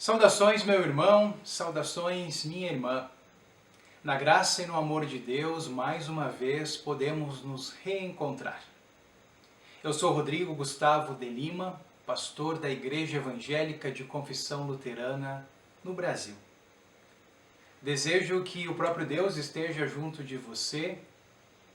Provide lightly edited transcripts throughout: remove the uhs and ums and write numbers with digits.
Saudações, meu irmão, saudações, minha irmã. Na graça e no amor de Deus, mais uma vez podemos nos reencontrar. Eu sou Rodrigo Gustavo de Lima, pastor da Igreja Evangélica de Confissão Luterana no Brasil. Desejo que o próprio Deus esteja junto de você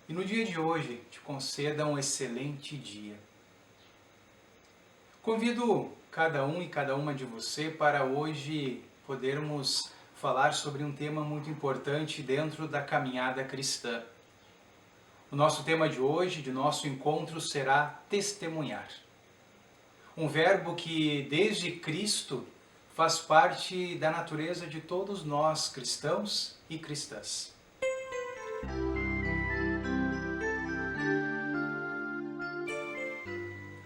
e no dia de hoje te conceda um excelente dia. Convido cada um e cada uma de você para hoje podermos falar sobre um tema muito importante dentro da caminhada cristã. O nosso tema de hoje, de nosso encontro, será testemunhar. Um verbo que, desde Cristo, faz parte da natureza de todos nós, cristãos e cristãs.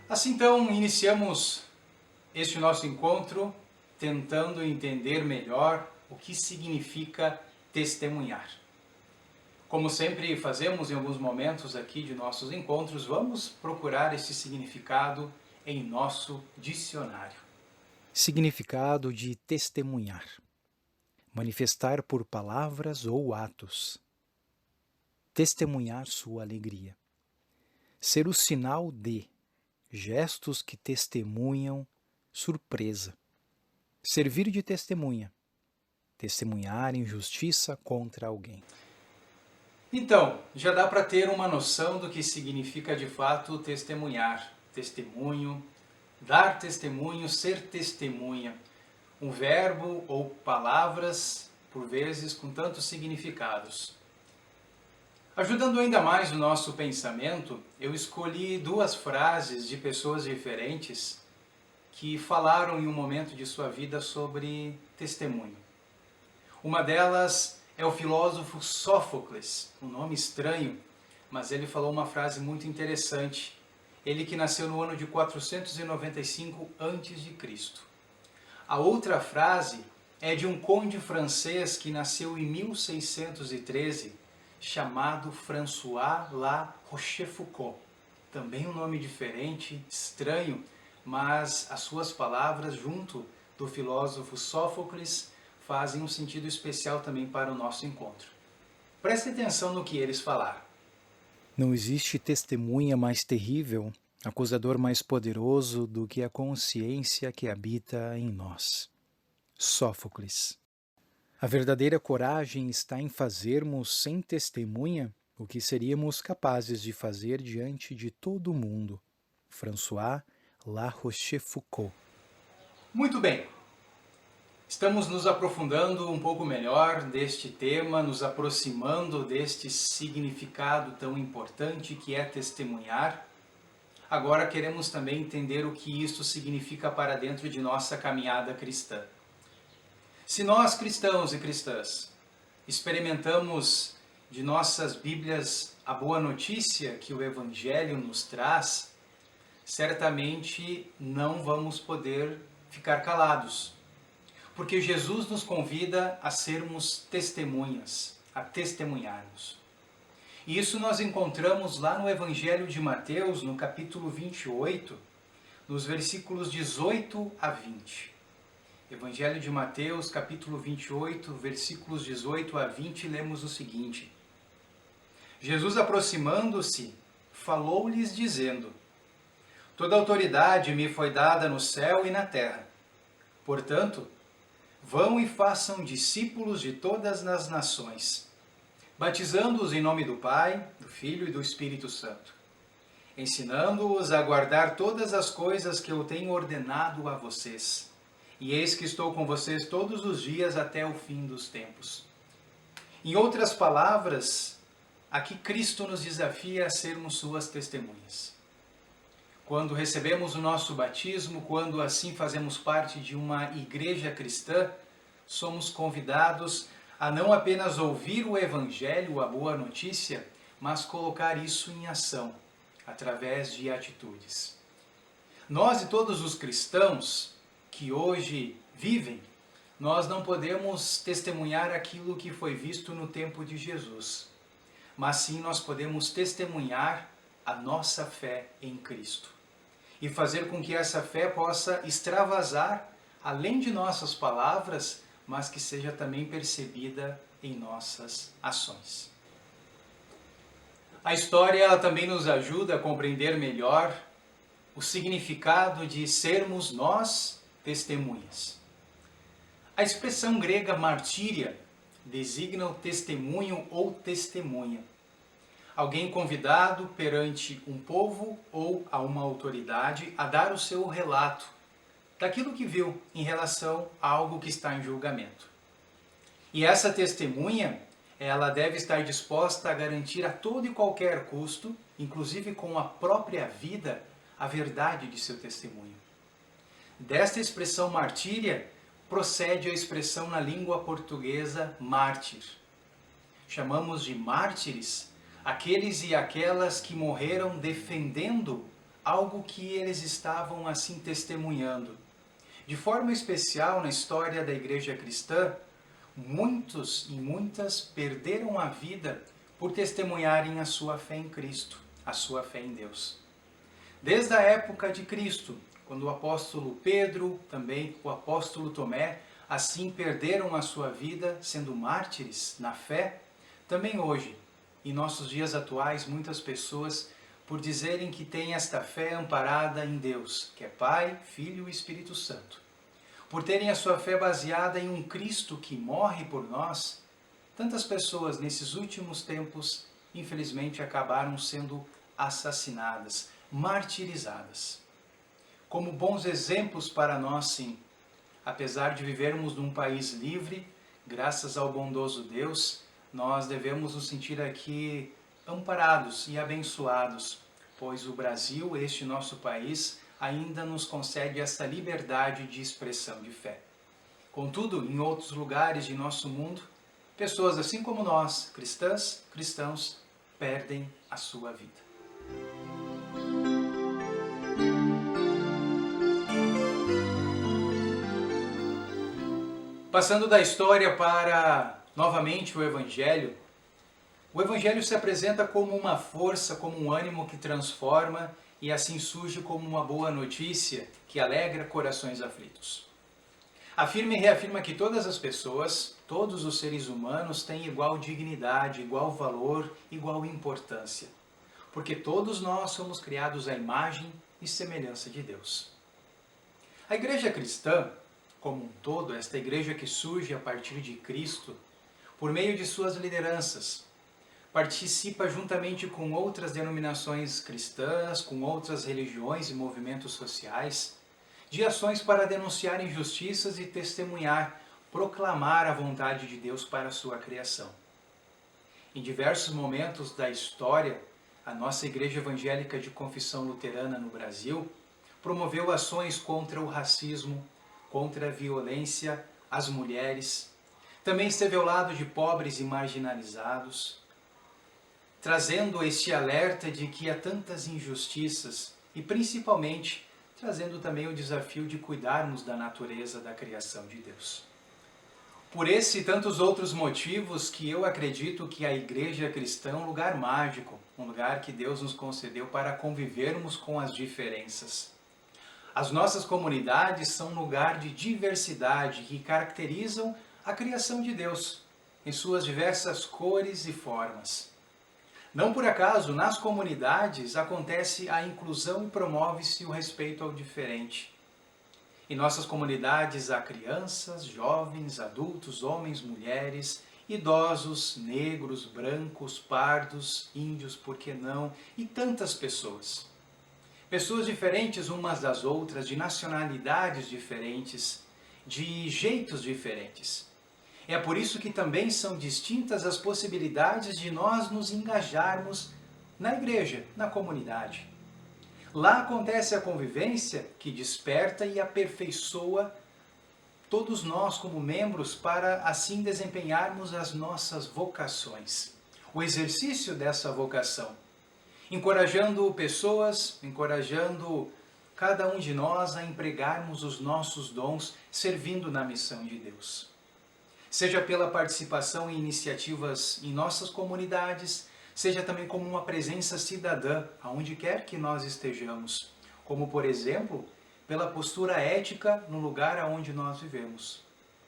Assim então, iniciamos este nosso encontro tentando entender melhor o que significa testemunhar. Como sempre fazemos em alguns momentos aqui de nossos encontros, vamos procurar esse significado em nosso dicionário. Significado de testemunhar: manifestar por palavras ou atos. Testemunhar sua alegria. Ser o sinal de gestos que testemunham surpresa. Servir de testemunha. Testemunhar injustiça contra alguém. Então, já dá para ter uma noção do que significa de fato testemunhar, testemunho, dar testemunho, ser testemunha. Um verbo ou palavras, por vezes, com tantos significados. Ajudando ainda mais o nosso pensamento, eu escolhi duas frases de pessoas diferentes que falaram em um momento de sua vida sobre testemunho. Uma delas é o filósofo Sófocles, um nome estranho, mas ele falou uma frase muito interessante. Ele que nasceu no ano de 495 a.C. A outra frase é de um conde francês que nasceu em 1613, chamado François La Rochefoucauld. Também um nome diferente, estranho, mas as suas palavras, junto do filósofo Sófocles, fazem um sentido especial também para o nosso encontro. Preste atenção no que eles falaram. Não existe testemunha mais terrível, acusador mais poderoso do que a consciência que habita em nós. Sófocles. A verdadeira coragem está em fazermos sem testemunha o que seríamos capazes de fazer diante de todo o mundo. François La Rochefoucauld. Muito bem. Estamos nos aprofundando um pouco melhor deste tema, nos aproximando deste significado tão importante que é testemunhar. Agora queremos também entender o que isso significa para dentro de nossa caminhada cristã. Se nós, cristãos e cristãs, experimentamos de nossas Bíblias a boa notícia que o Evangelho nos traz, certamente não vamos poder ficar calados. Porque Jesus nos convida a sermos testemunhas, a testemunharmos. E isso nós encontramos lá no Evangelho de Mateus, no capítulo 28, nos versículos 18 a 20. Evangelho de Mateus, capítulo 28, versículos 18 a 20, lemos o seguinte: Jesus, aproximando-se, falou-lhes dizendo: Toda autoridade me foi dada no céu e na terra. Portanto, vão e façam discípulos de todas as nações, batizando-os em nome do Pai, do Filho e do Espírito Santo, ensinando-os a guardar todas as coisas que eu tenho ordenado a vocês. E eis que estou com vocês todos os dias até o fim dos tempos. Em outras palavras, aqui Cristo nos desafia a sermos suas testemunhas. Quando recebemos o nosso batismo, quando assim fazemos parte de uma igreja cristã, somos convidados a não apenas ouvir o Evangelho, a boa notícia, mas colocar isso em ação, através de atitudes. Nós e todos os cristãos que hoje vivem, nós não podemos testemunhar aquilo que foi visto no tempo de Jesus, mas sim nós podemos testemunhar a nossa fé em Cristo e fazer com que essa fé possa extravasar além de nossas palavras, mas que seja também percebida em nossas ações. A história ela também nos ajuda a compreender melhor o significado de sermos nós testemunhas. A expressão grega martíria designa o testemunho ou testemunha. Alguém convidado perante um povo ou a uma autoridade a dar o seu relato daquilo que viu em relação a algo que está em julgamento. E essa testemunha, ela deve estar disposta a garantir a todo e qualquer custo, inclusive com a própria vida, a verdade de seu testemunho. Desta expressão martíria, procede a expressão na língua portuguesa mártir. Chamamos de mártires aqueles e aquelas que morreram defendendo algo que eles estavam assim testemunhando. De forma especial na história da Igreja cristã, muitos e muitas perderam a vida por testemunharem a sua fé em Cristo, a sua fé em Deus. Desde a época de Cristo, quando o apóstolo Pedro, também o apóstolo Tomé, assim perderam a sua vida sendo mártires na fé, também hoje, em nossos dias atuais, muitas pessoas, por dizerem que têm esta fé amparada em Deus, que é Pai, Filho e Espírito Santo, por terem a sua fé baseada em um Cristo que morre por nós, tantas pessoas nesses últimos tempos, infelizmente, acabaram sendo assassinadas, martirizadas. Como bons exemplos para nós, sim, apesar de vivermos num país livre, graças ao bondoso Deus, nós devemos nos sentir aqui amparados e abençoados, pois o Brasil, este nosso país, ainda nos concede essa liberdade de expressão de fé. Contudo, em outros lugares de nosso mundo, pessoas assim como nós, cristãs, cristãos, perdem a sua vida. Passando da história para, novamente, o Evangelho se apresenta como uma força, como um ânimo que transforma e assim surge como uma boa notícia que alegra corações aflitos. Afirma e reafirma que todas as pessoas, todos os seres humanos têm igual dignidade, igual valor, igual importância, porque todos nós somos criados à imagem e semelhança de Deus. A Igreja cristã, como um todo, esta igreja que surge a partir de Cristo, por meio de suas lideranças, participa juntamente com outras denominações cristãs, com outras religiões e movimentos sociais, de ações para denunciar injustiças e testemunhar, proclamar a vontade de Deus para a sua criação. Em diversos momentos da história, a nossa Igreja Evangélica de Confissão Luterana no Brasil promoveu ações contra o racismo, contra a violência às mulheres. Também esteve ao lado de pobres e marginalizados, trazendo este alerta de que há tantas injustiças e, principalmente, trazendo também o desafio de cuidarmos da natureza da criação de Deus. Por esse e tantos outros motivos que eu acredito que a Igreja cristã é um lugar mágico, um lugar que Deus nos concedeu para convivermos com as diferenças. As nossas comunidades são um lugar de diversidade que caracterizam a criação de Deus, em suas diversas cores e formas. Não por acaso, nas comunidades acontece a inclusão e promove-se o respeito ao diferente. Em nossas comunidades há crianças, jovens, adultos, homens, mulheres, idosos, negros, brancos, pardos, índios, por que não, e tantas pessoas. Pessoas diferentes umas das outras, de nacionalidades diferentes, de jeitos diferentes. É por isso que também são distintas as possibilidades de nós nos engajarmos na igreja, na comunidade. Lá acontece a convivência que desperta e aperfeiçoa todos nós como membros para assim desempenharmos as nossas vocações. O exercício dessa vocação, encorajando pessoas, encorajando cada um de nós a empregarmos os nossos dons servindo na missão de Deus. Seja pela participação em iniciativas em nossas comunidades, seja também como uma presença cidadã, aonde quer que nós estejamos, como por exemplo, pela postura ética no lugar aonde nós vivemos,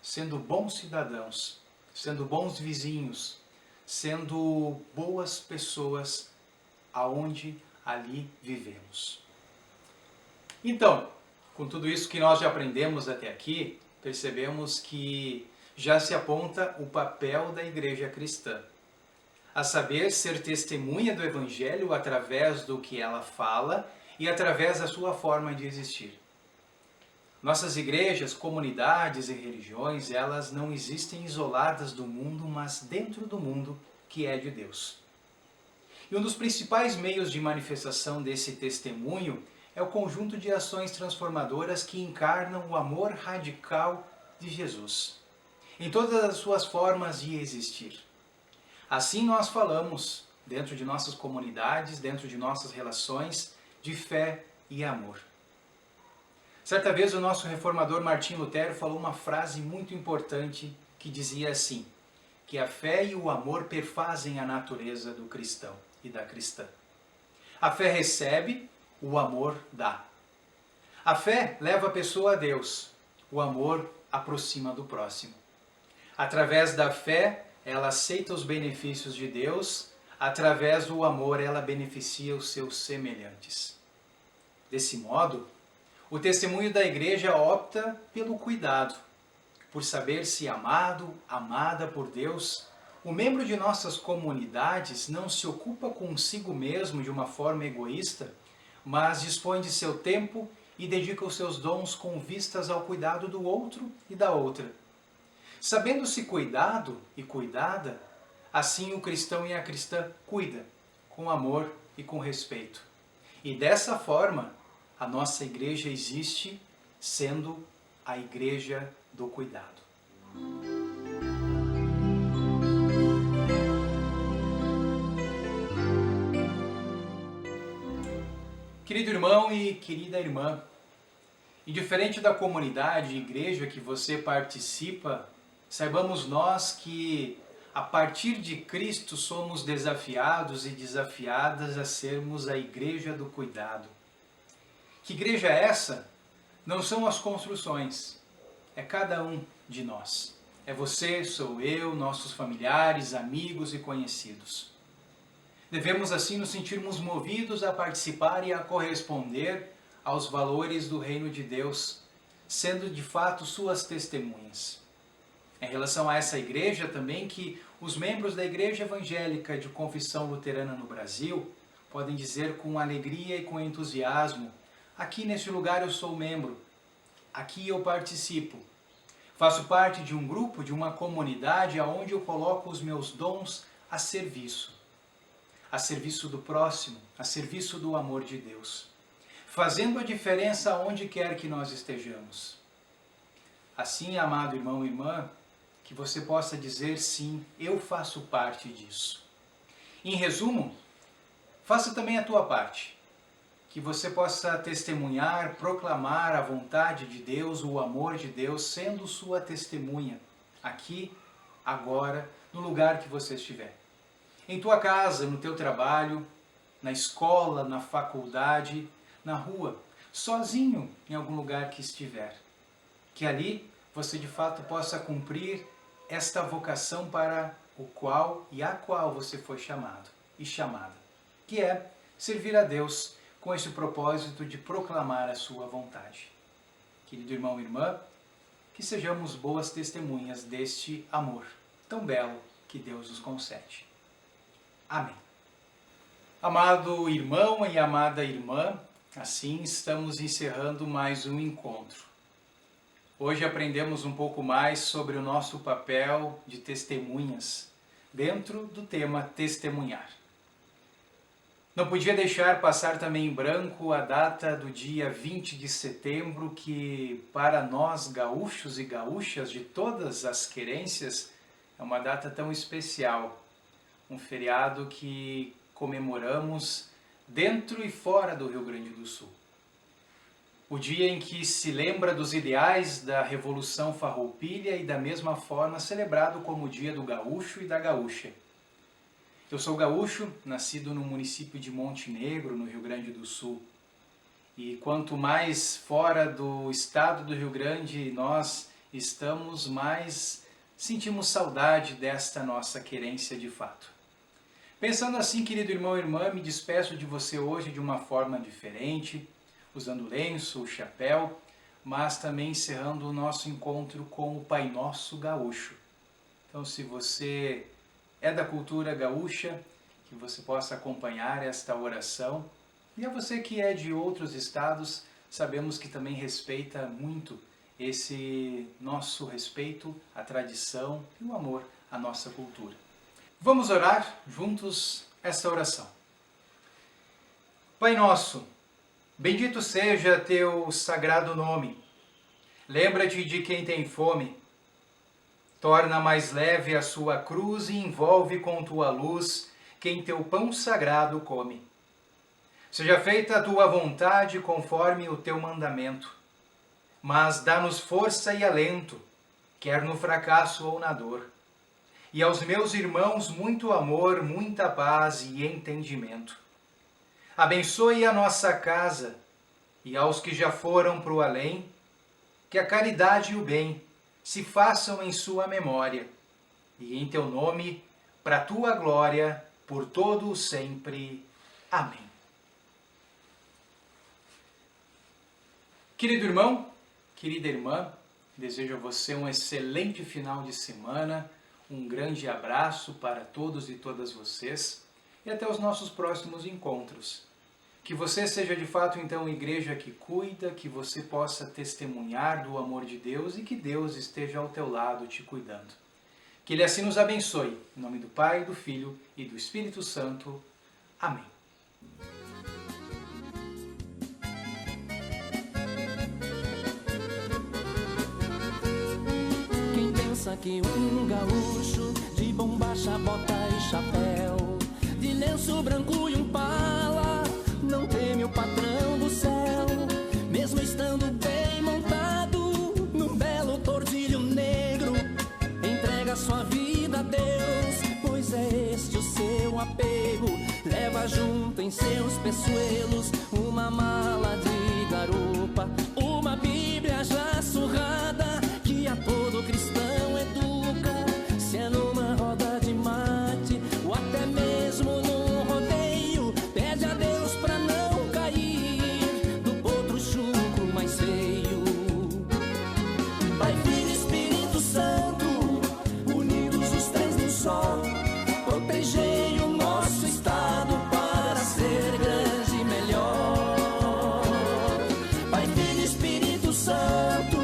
sendo bons cidadãos, sendo bons vizinhos, sendo boas pessoas aonde ali vivemos. Então, com tudo isso que nós já aprendemos até aqui, percebemos que já se aponta o papel da igreja cristã, a saber, ser testemunha do Evangelho através do que ela fala e através da sua forma de existir. Nossas igrejas, comunidades e religiões, elas não existem isoladas do mundo, mas dentro do mundo que é de Deus. E um dos principais meios de manifestação desse testemunho é o conjunto de ações transformadoras que encarnam o amor radical de Jesus, em todas as suas formas de existir. Assim nós falamos, dentro de nossas comunidades, dentro de nossas relações, de fé e amor. Certa vez o nosso reformador Martim Lutero falou uma frase muito importante que dizia assim, que a fé e o amor perfazem a natureza do cristão e da cristã. A fé recebe, o amor dá. A fé leva a pessoa a Deus, o amor aproxima do próximo. Através da fé, ela aceita os benefícios de Deus, através do amor ela beneficia os seus semelhantes. Desse modo, o testemunho da igreja opta pelo cuidado, por saber se amado, amada por Deus. O membro de nossas comunidades não se ocupa consigo mesmo de uma forma egoísta, mas dispõe de seu tempo e dedica os seus dons com vistas ao cuidado do outro e da outra. Sabendo-se cuidado e cuidada, assim o cristão e a cristã cuida, com amor e com respeito. E dessa forma, a nossa igreja existe sendo a igreja do cuidado. Querido irmão e querida irmã, indiferente da comunidade e igreja que você participa, saibamos nós que a partir de Cristo somos desafiados e desafiadas a sermos a igreja do cuidado. Que igreja é essa? Não são as construções, é cada um de nós. É você, sou eu, nossos familiares, amigos e conhecidos. Devemos assim nos sentirmos movidos a participar e a corresponder aos valores do reino de Deus, sendo de fato suas testemunhas. Em relação a essa igreja também que os membros da Igreja Evangélica de Confissão Luterana no Brasil podem dizer com alegria e com entusiasmo: aqui neste lugar eu sou membro, aqui eu participo. Faço parte de um grupo, de uma comunidade onde eu coloco os meus dons a serviço do próximo, a serviço do amor de Deus, fazendo a diferença onde quer que nós estejamos. Assim, amado irmão e irmã, que você possa dizer sim, eu faço parte disso. Em resumo, faça também a tua parte, que você possa testemunhar, proclamar a vontade de Deus, o amor de Deus, sendo sua testemunha, aqui, agora, no lugar que você estiver. Em tua casa, no teu trabalho, na escola, na faculdade, na rua, sozinho em algum lugar que estiver. Que ali você de fato possa cumprir esta vocação para o qual e a qual você foi chamado e chamada, que é servir a Deus com esse propósito de proclamar a sua vontade. Querido irmão e irmã, que sejamos boas testemunhas deste amor tão belo que Deus nos concede. Amém. Amado irmão e amada irmã, assim estamos encerrando mais um encontro. Hoje aprendemos um pouco mais sobre o nosso papel de testemunhas dentro do tema testemunhar. Não podia deixar passar também em branco a data do dia 20 de setembro, que para nós gaúchos e gaúchas de todas as querências é uma data tão especial. Um feriado que comemoramos dentro e fora do Rio Grande do Sul. O dia em que se lembra dos ideais da Revolução Farroupilha e da mesma forma celebrado como o dia do gaúcho e da gaúcha. Eu sou gaúcho, nascido no município de Monte Negro, no Rio Grande do Sul. E quanto mais fora do estado do Rio Grande nós estamos, mais sentimos saudade desta nossa querência de fato. Pensando assim, querido irmão e irmã, me despeço de você hoje de uma forma diferente, usando lenço, o chapéu, mas também encerrando o nosso encontro com o Pai Nosso gaúcho. Então, se você é da cultura gaúcha, que você possa acompanhar esta oração. E a você que é de outros estados, sabemos que também respeita muito esse nosso respeito à tradição e o amor à nossa cultura. Vamos orar juntos essa oração. Pai nosso, bendito seja teu sagrado nome. Lembra-te de quem tem fome. Torna mais leve a sua cruz e envolve com tua luz quem teu pão sagrado come. Seja feita a tua vontade conforme o teu mandamento, mas dá-nos força e alento, quer no fracasso ou na dor. E aos meus irmãos muito amor, muita paz e entendimento. Abençoe a nossa casa e aos que já foram para o além, que a caridade e o bem se façam em sua memória, e em teu nome, para tua glória, por todo o sempre. Amém. Querido irmão, querida irmã, desejo a você um excelente final de semana, um grande abraço para todos e todas vocês, e até os nossos próximos encontros. Que você seja de fato então igreja que cuida, que você possa testemunhar do amor de Deus e que Deus esteja ao teu lado te cuidando. Que Ele assim nos abençoe. Em nome do Pai, do Filho e do Espírito Santo. Amém. Quem pensa que um gaúcho de bombacha, bota e chapéu, de lenço branco e um pala, não teme o patrão do céu, mesmo estando bem montado num belo tordilho negro, entrega sua vida a Deus, pois é este o seu apego. Leva junto em seus peçoelos uma mala de garupa, uma Bíblia já surrada que a todo cristão educa. Se é numa roda de mate ou até mesmo num rodeio, pede a Deus pra não cair do potro chucro mais feio. Pai, Filho e Espírito Santo, unidos os três num só, protegei o nosso estado para ser grande e melhor. Pai, Filho e Espírito Santo,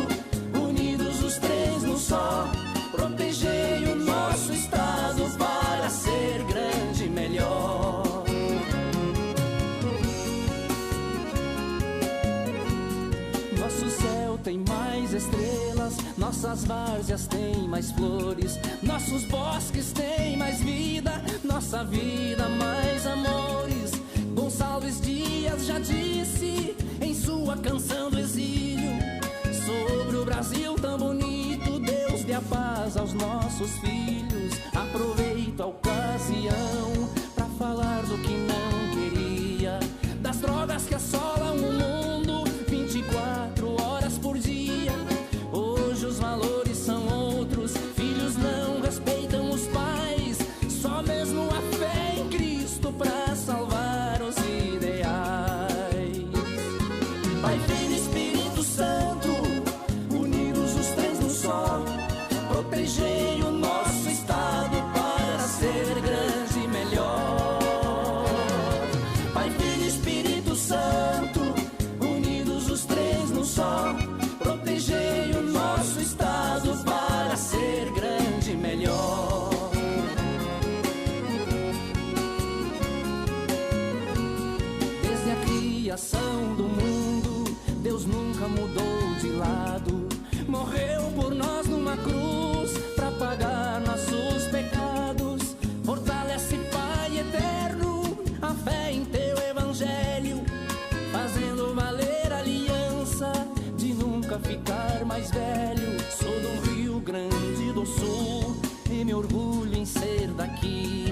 unidos os três num só, protegei o nosso estado para ser grande e melhor. Nosso céu tem mais estrelas, nossas várzeas têm mais flores, nossos bosques têm mais vida, nossa vida mais amores. Gonçalves Dias já disse em sua canção do exílio, sobre o Brasil tão bonito, Deus dê a paz aos nossos filhos. Aproveito a ocasião pra falar do que não queria, das drogas que assolam o mundo 24 horas por dia. Hoje os valores são outros, filhos não respeitam os pais, só mesmo a fé em Cristo pra salvar os ideais. Pai, Filho e Espírito Santo, unidos os três num só, protegei o nosso estado para ser grande e melhor. Pai, Filho e Espírito Santo, unidos os três num só, protegei o nosso estado para ser grande e melhor. Desde a criação do mundo, Deus nunca mudou de lado, morreu por nós numa cruz pra pagar nossos pecados. Fortalece, Pai eterno, a fé em teu evangelho, fazendo valer a aliança de nunca ficar mais velho. Sou do Rio Grande do Sul e me orgulho em ser daqui.